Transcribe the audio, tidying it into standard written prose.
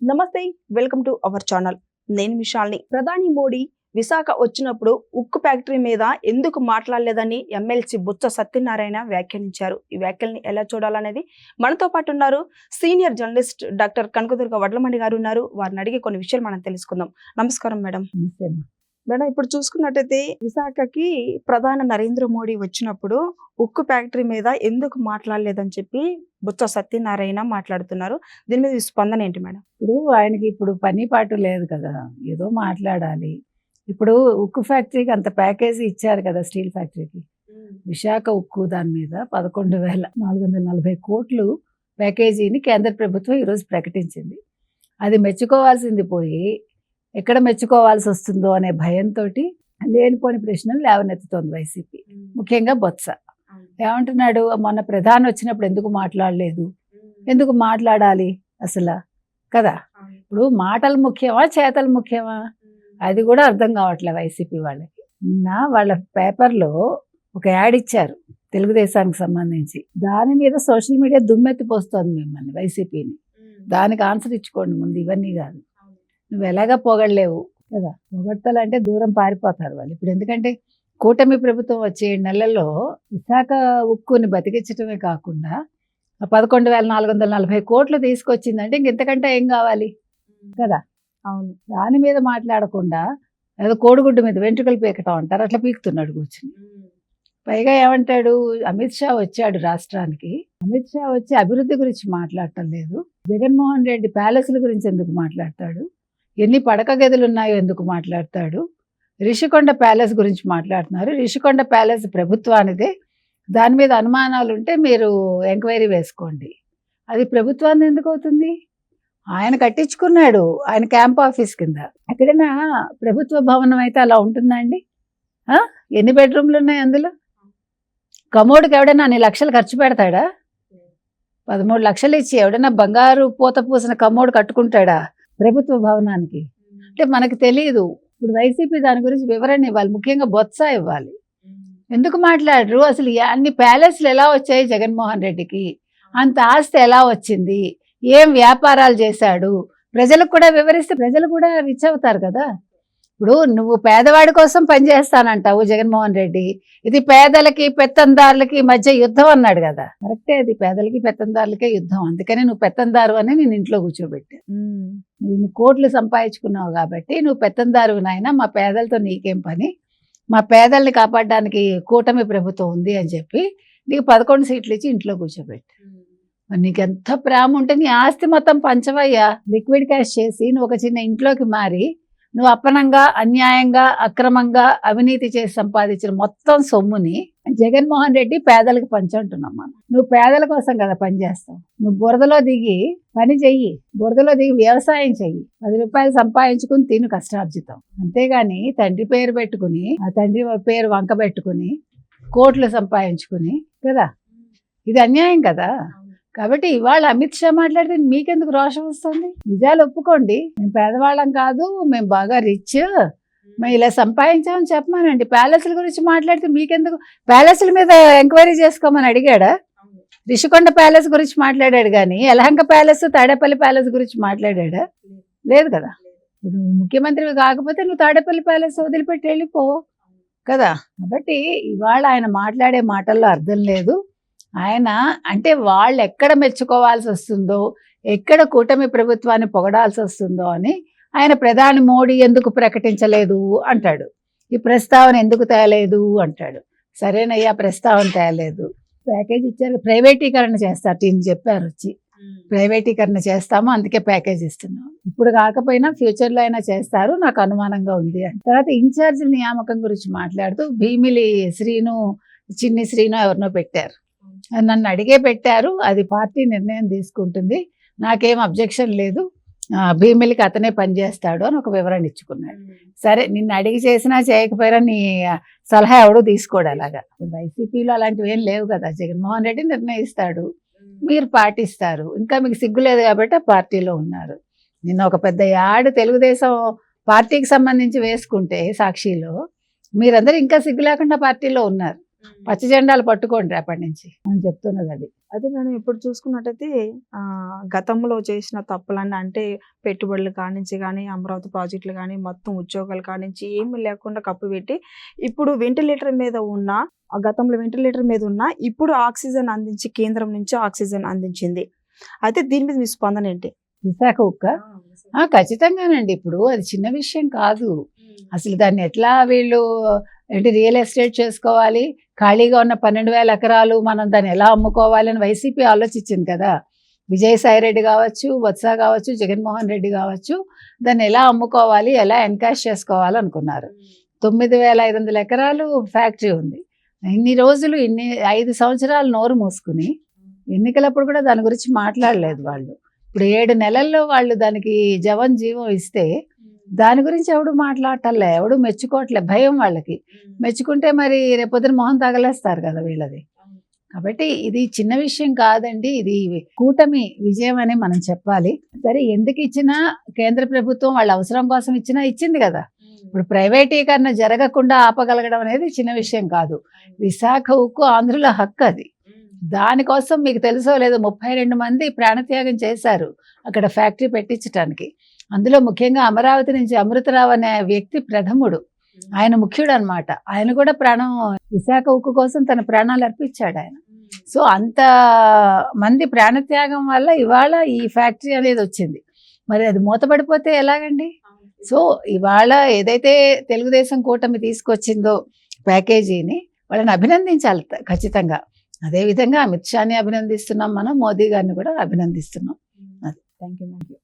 నమస్తే, welcome to our channel. నేను విశాల్ని. ప్రధాని మోడీ విశాఖ వచ్చినప్పుడు ఉక్కు ఫ్యాక్టరీ మీద ఎందుకు మాట్లాడలేదని ఎమ్మెల్సీ బుచ్చ సత్యనారాయణ వ్యాఖ్యానించారు. ఈ వ్యాఖ్యల్ని ఎలా చూడాలనేది మనతో పాటు ఉన్నారు senior journalist doctor Kanakadurga Vadlamani గారు ఉన్నారు. వారిని అడిగి కొన్ని విషయాలు మనం తెలుసుకుందాం. నమస్కారం మేడం. మేడం, ఇప్పుడు చూసుకున్నట్టయితే విశాఖకి ప్రధాని నరేంద్ర మోడీ వచ్చినప్పుడు ఉక్కు ఫ్యాక్టరీ మీద ఎందుకు మాట్లాడలేదని చెప్పి బుచ్చ సత్యనారాయణ మాట్లాడుతున్నారు. దీని మీద స్పందన ఏంటి మేడం? ఇప్పుడు ఆయనకి ఇప్పుడు పని పాటు లేదు కదా, ఏదో మాట్లాడాలి. ఇప్పుడు ఉక్కు ఫ్యాక్టరీకి అంత ప్యాకేజీ ఇచ్చారు కదా, స్టీల్ ఫ్యాక్టరీకి. విశాఖ ఉక్కు దాని మీద 11,440 కోట్లు ప్యాకేజీని కేంద్ర ప్రభుత్వం ఈరోజు ప్రకటించింది. అది మెచ్చుకోవాల్సింది పోయి ఎక్కడ మెచ్చుకోవాల్సి వస్తుందో అనే భయంతో లేనిపోని ప్రశ్నలు లేవనెత్తుతోంది వైసీపీ, ముఖ్యంగా బొత్స. ఏమంటున్నాడు, మొన్న ప్రధాని వచ్చినప్పుడు ఎందుకు మాట్లాడలేదు, ఎందుకు మాట్లాడాలి అసలు కదా. ఇప్పుడు మాటలు ముఖ్యమా చేతలు ముఖ్యమా అది కూడా అర్థం కావట్లే వైసీపీ వాళ్ళకి. నిన్న వాళ్ళ పేపర్లో ఒక యాడ్ ఇచ్చారు తెలుగుదేశానికి సంబంధించి. దాని మీద సోషల్ మీడియా దుమ్మెత్తిపోస్తోంది మిమ్మల్ని, వైసీపీని. దానికి ఆన్సర్ ఇచ్చుకోండి ముందు, ఇవన్నీ కాదు. నువ్వు ఎలాగా పొగడలేవు కదా, పొగడతాలంటే దూరం పారిపోతారు వాళ్ళు. ఇప్పుడు ఎందుకంటే కూటమి ప్రభుత్వం వచ్చే 7 నెలల్లో విశాఖ ఉక్కుని బతికించడమే కాకుండా 11,440 కోట్లు తీసుకొచ్చిందంటే ఇంతకంటే ఏం కావాలి కదా. అవును, దాని మీద మాట్లాడకుండా ఏదో కోడిగుడ్డు మీద వెంట్రుకలు పీకటం అంటారు, అట్లా పీకుతున్నాడు కూర్చుని. పైగా ఏమంటాడు, అమిత్ షా వచ్చాడు రాష్ట్రానికి, అమిత్ షా వచ్చి అభివృద్ధి గురించి మాట్లాడటం లేదు. జగన్మోహన్ రెడ్డి ప్యాలెస్ల గురించి ఎందుకు మాట్లాడతాడు, ఎన్ని పడక గదులు ఉన్నాయో ఎందుకు మాట్లాడతాడు. రిషికొండ ప్యాలెస్ గురించి మాట్లాడుతున్నారు. రిషికొండ ప్యాలెస్ ప్రభుత్వానిదే, దాని మీద అనుమానాలు ఉంటే మీరు ఎంక్వైరీ వేసుకోండి. అది ప్రభుత్వాన్ని ఎందుకు అవుతుంది? ఆయన కట్టించుకున్నాడు, ఆయన క్యాంప్ ఆఫీస్ కింద. ఎక్కడైనా ప్రభుత్వ భవనం అయితే అలా ఉంటుందా అండి? ఎన్ని బెడ్రూమ్లు ఉన్నాయి అందులో? కమోడ్కి ఎవడైనా అన్ని లక్షలు ఖర్చు పెడతాడా? 13 లక్షలు ఇచ్చి ఎవడైనా బంగారు పూత పూసిన కమోడ్ కట్టుకుంటాడా ప్రభుత్వ భవనానికి? అంటే మనకు తెలియదు. ఇప్పుడు వైసీపీ దాని గురించి వివరణ ఇవ్వాలి, ముఖ్యంగా బొత్స ఇవ్వాలి. ఎందుకు మాట్లాడరు అసలు? అన్ని ప్యాలెస్లు ఎలా వచ్చాయి జగన్మోహన్ రెడ్డికి, అంత ఆస్తి ఎలా వచ్చింది, ఏం వ్యాపారాలు చేశాడు, ప్రజలకు కూడా వివరిస్తే ప్రజలు కూడా రిచ్ అవుతారు కదా. ఇప్పుడు నువ్వు పేదవాడి కోసం పనిచేస్తానంటావు జగన్మోహన్ రెడ్డి, ఇది పేదలకి పెత్తందారులకి మధ్య యుద్ధం అన్నాడు కదా. కరెక్టే, అది పేదలకి పెత్తందారులకే యుద్ధం. అందుకని నువ్వు పెత్తందారు అని నేను ఇంట్లో కూర్చోబెట్టా. నువ్వు ఇన్ని కోట్లు సంపాదించుకున్నావు కాబట్టి నువ్వు పెత్తందారు నాయన, మా పేదలతో నీకేం పని, మా పేదల్ని కాపాడడానికి కూటమి ప్రభుత్వం ఉంది అని చెప్పి నీకు 11 సీట్లు ఇచ్చి ఇంట్లో కూర్చోబెట్టా. నీకెంత ప్రేమ ఉంటే నీ ఆస్తి మొత్తం పంచవయ్యా, లిక్విడ్ క్యాష్ చేసి నువ్వు ఒక చిన్న ఇంట్లోకి మారి నువ్వు అప్పనంగా అన్యాయంగా అక్రమంగా అవినీతి చేసి సంపాదించిన మొత్తం సొమ్ముని జగన్మోహన్ రెడ్డి పేదలకు పంచంటున్నాం మనం. నువ్వు పేదల కోసం కదా పని చేస్తావు. నువ్వు బురదలో దిగి పని చెయ్యి, బురదలో దిగి వ్యవసాయం చెయ్యి, 10 రూపాయలు సంపాదించుకుని తిను కష్టార్జితం. అంతేగాని తండ్రి పేరు పెట్టుకుని, ఆ తండ్రి పేరు వంక పెట్టుకుని కోట్లు సంపాదించుకుని కదా, ఇది అన్యాయం కదా. కాబట్టి ఇవాళ అమిత్ షా మాట్లాడితే మీకెందుకు రోషం వస్తుంది? నిజాలు ఒప్పుకోండి, మేము పేదవాళ్ళం కాదు, మేము బాగా రిచ్, మేము ఇలా సంపాదించామని చెప్పమానండి. ప్యాలెస్ల గురించి మాట్లాడితే మీకెందుకు? ప్యాలెస్ల మీద ఎంక్వైరీ చేసుకోమని అడిగాడా? రిషికొండ ప్యాలెస్ గురించి మాట్లాడాడు కానీ యలహంక ప్యాలెస్, తాడేపల్లి ప్యాలెస్ గురించి మాట్లాడాడా? లేదు కదా. నువ్వు ముఖ్యమంత్రివి కాకపోతే నువ్వు తాడేపల్లి ప్యాలెస్ వదిలిపెట్టి వెళ్ళిపో కదా. కాబట్టి ఇవాళ ఆయన మాట్లాడే మాటల్లో అర్థం లేదు. ఆయన అంటే వాళ్ళు ఎక్కడ మెచ్చుకోవాల్సి వస్తుందో, ఎక్కడ కూటమి ప్రభుత్వాన్ని పొగడాల్సి వస్తుందో అని ఆయన ప్రధాని మోడీ ఎందుకు ప్రకటించలేదు అంటాడు, ఈ ప్రస్తావన ఎందుకు తేలేదు అంటాడు. సరేనయ్యా, ప్రస్తావన తేలేదు, ప్యాకేజ్ ఇచ్చారు, ప్రైవేటీకరణ చేస్తారు, టీం చెప్పారు వచ్చి ప్రైవేటీకరణ చేస్తాము అందుకే ప్యాకేజ్ ఇస్తున్నాం, ఇప్పుడు కాకపోయినా ఫ్యూచర్లో అయినా చేస్తారు, నాకు అనుమానంగా ఉంది అని. తర్వాత ఇన్ఛార్జీల నియామకం గురించి మాట్లాడుతూ భీమిలి శ్రీను, చిన్ని శ్రీను ఎవరినో పెట్టారు, నన్ను అడిగే పెట్టారు, అది పార్టీ నిర్ణయం తీసుకుంటుంది, నాకేం అబ్జెక్షన్ లేదు, భీమిలికి అతనే పనిచేస్తాడు అని ఒక వివరణ ఇచ్చుకున్నాడు. సరే, నిన్ను అడిగి చేసినా చేయకపోయినా నీ సలహా ఎవడో తీసుకోడు. అలాగా వైసీపీలో అలాంటివి ఏం లేవు కదా. జగన్మోహన్ రెడ్డి నిర్ణయిస్తాడు, మీరు పాటిస్తారు. ఇంకా మీకు సిగ్గు లేదు కాబట్టి ఆ పార్టీలో ఉన్నారు. నిన్న ఒక పెద్ద యాడ్ తెలుగుదేశం పార్టీకి సంబంధించి వేసుకుంటే సాక్షిలో, మీరందరూ ఇంకా సిగ్గు లేకుండా పార్టీలో ఉన్నారు. పచ్చ జెండాలు పట్టుకోండి రేపటి నుంచి అని చెప్తున్నది అది. అదే మేడం ఇప్పుడు చూసుకున్నట్టయితే గతంలో చేసిన తప్పులన్నీ అంటే పెట్టుబడులు కానించి కానీ అమరావతి ప్రాజెక్టులు కానీ మొత్తం ఉద్యోగాలు కానించి ఏమీ లేకుండా కప్పుపెట్టి ఇప్పుడు వెంటిలేటర్ మీద ఉన్న గతంలో వెంటిలేటర్ మీద ఉన్న ఇప్పుడు ఆక్సిజన్ అందించి కేంద్రం నుంచి ఆక్సిజన్ అందించింది. అయితే దీని మీద మీ స్పందన ఏంటి? విశాఖ ఉక్క ఖచ్చితంగానండి. ఇప్పుడు అది చిన్న విషయం కాదు. అసలు దాన్ని ఎట్లా వీళ్ళు ఏంటి రియల్ ఎస్టేట్ చేసుకోవాలి, ఖాళీగా ఉన్న 12,000 ఎకరాలు మనం దాన్ని ఎలా అమ్ముకోవాలి అని వైసీపీ ఆలోచించింది కదా. విజయసాయి రెడ్డి కావచ్చు, బొత్స కావచ్చు, జగన్మోహన్ రెడ్డి కావచ్చు, దాన్ని ఎలా అమ్ముకోవాలి, ఎలా ఎన్కాష్ చేసుకోవాలి అనుకున్నారు. 9,500 ఎకరాలు ఫ్యాక్టరీ ఉంది. ఇన్ని రోజులు 5 సంవత్సరాలు నోరు మూసుకుని ఎన్నికలప్పుడు కూడా దాని గురించి మాట్లాడలేదు వాళ్ళు. ఇప్పుడు 7 నెలల్లో వాళ్ళు దానికి జీవం ఇస్తే దాని గురించి ఎవడు మాట్లాడటంలే, ఎవడు మెచ్చుకోవట్లే. భయం వాళ్ళకి. మెచ్చుకుంటే మరి రేపొద్దున మొహం తగలేస్తారు కదా వీళ్ళది. కాబట్టి ఇది చిన్న విషయం కాదండి. ఇది కూటమి విజయం అని మనం చెప్పాలి. సరే, ఎందుకు ఇచ్చినా కేంద్ర ప్రభుత్వం వాళ్ళ అవసరం కోసం ఇచ్చింది కదా. ఇప్పుడు ప్రైవేటీకరణ జరగకుండా ఆపగలగడం అనేది చిన్న విషయం కాదు. విశాఖ ఉక్కు ఆంధ్రుల హక్కు అది. దానికోసం మీకు తెలుసో లేదో 32 మంది ప్రాణత్యాగం చేశారు అక్కడ ఫ్యాక్టరీ పెట్టించడానికి. అందులో ముఖ్యంగా అమరావతి నుంచి అమృతరావు అనే వ్యక్తి ప్రథముడు, ఆయన ముఖ్యుడు అనమాట. ఆయన కూడా విశాఖ ఉక్కు కోసం తన ప్రాణాలు అర్పించాడు ఆయన. సో అంత మంది ప్రాణత్యాగం వల్ల ఇవాళ ఈ ఫ్యాక్టరీ అనేది వచ్చింది. మరి అది మూతపడిపోతే ఎలాగండి? సో ఇవాళ ఏదైతే తెలుగుదేశం కూటమి తీసుకొచ్చిందో ప్యాకేజీని వాళ్ళని అభినందించాలి ఖచ్చితంగా. అదేవిధంగా అమిత్ షాని అభినందిస్తున్నాం, మనం మోదీ గారిని కూడా అభినందిస్తున్నాం. Thank you.